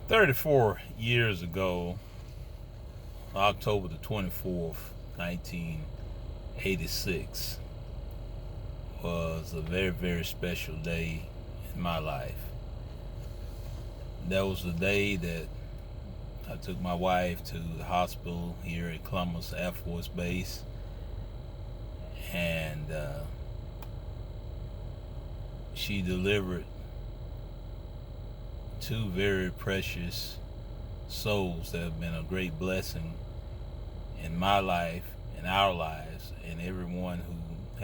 34 years ago, October the 24th, 1986, was a very, very special day in my life. That was the day that I took my wife to the hospital here at Columbus Air Force Base, and she delivered two very precious souls that have been a great blessing in my life, in our lives, and everyone who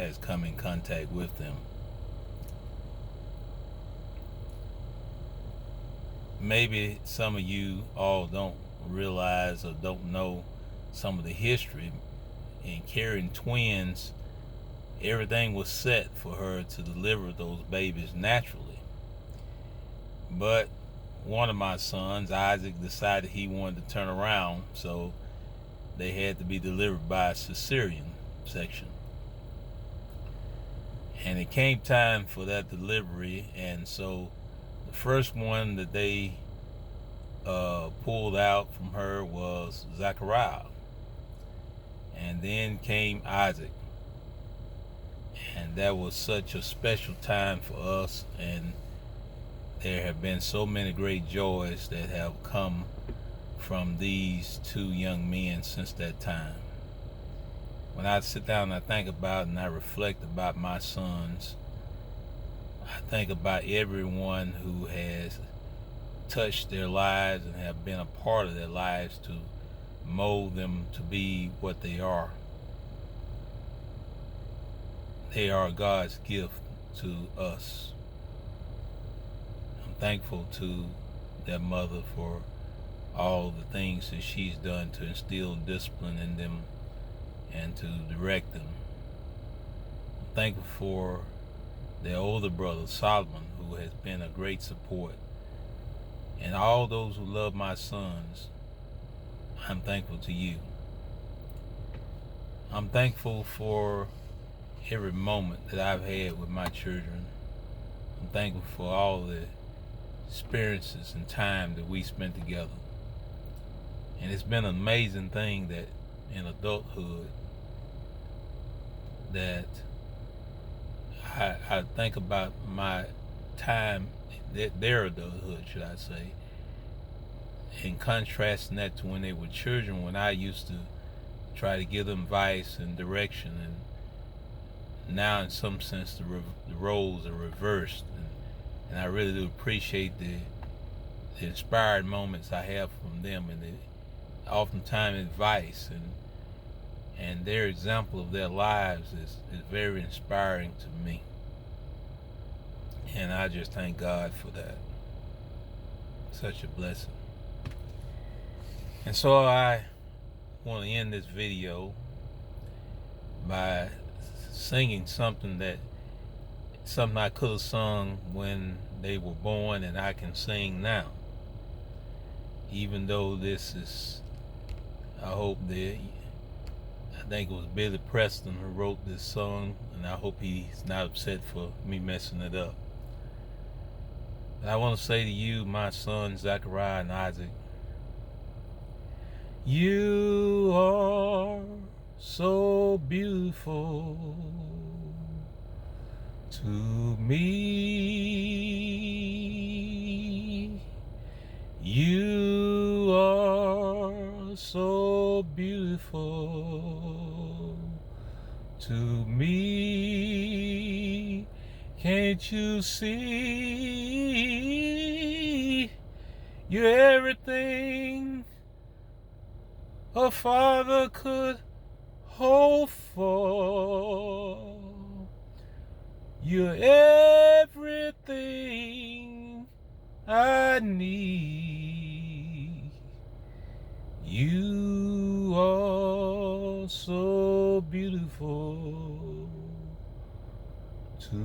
has come in contact with them. Maybe some of you all don't realize or don't know some of the history. In carrying twins, everything was set for her to deliver those babies naturally. But one of my sons, Isaac, decided he wanted to turn around, so they had to be delivered by a cesarean section. And it came time for that delivery, and so the first one that they pulled out from her was Zachariah. And then came Isaac. And that was such a special time for us, and there have been so many great joys that have come from these two young men since that time. When I sit down and I think about and I reflect about my sons, I think about everyone who has touched their lives and have been a part of their lives to mold them to be what they are. They are God's gift to us. I'm thankful to their mother for all the things that she's done to instill discipline in them and to direct them. I'm thankful for their older brother, Solomon, who has been a great support. And all those who love my sons, I'm thankful to you. I'm thankful for every moment that I've had with my children. I'm thankful for all the experiences and time that we spent together. And it's been an amazing thing that in adulthood that I think about my time, their adulthood, should I say, and contrasting that to when they were children, when I used to try to give them advice and direction, and now in some sense the roles are reversed, and I really do appreciate the inspired moments I have from them, and the oftentimes advice and their example of their lives is very inspiring to me. And I just thank God for that. Such a blessing. And so I want to end this video by singing something I could have sung when they were born and I can sing now. Even though this is, I think it was Billy Preston who wrote this song, and I hope he's not upset for me messing it up. But I want to say to you, my sons, Zachariah and Isaac, you are so beautiful to me. You are so beautiful to me. Can't you see? You're everything a father could hope for. You're everything I need. You are so beautiful to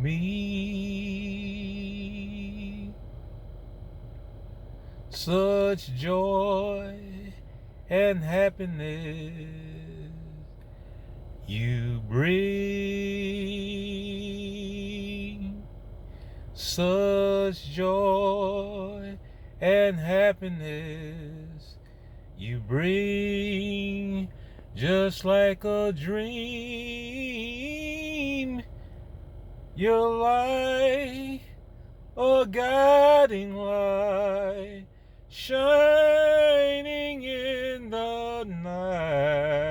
me. Such joy and happiness you bring. Such joy and happiness you bring, just like a dream. Your light, a guiding light, shining in the night.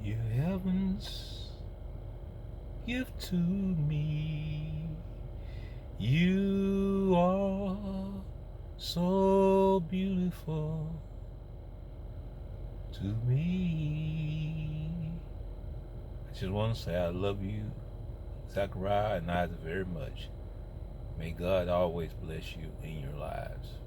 Your heaven's gift to me. You are so beautiful to me. I just want to say I love you, Zachariah and Isaac, very much. May God always bless you in your lives.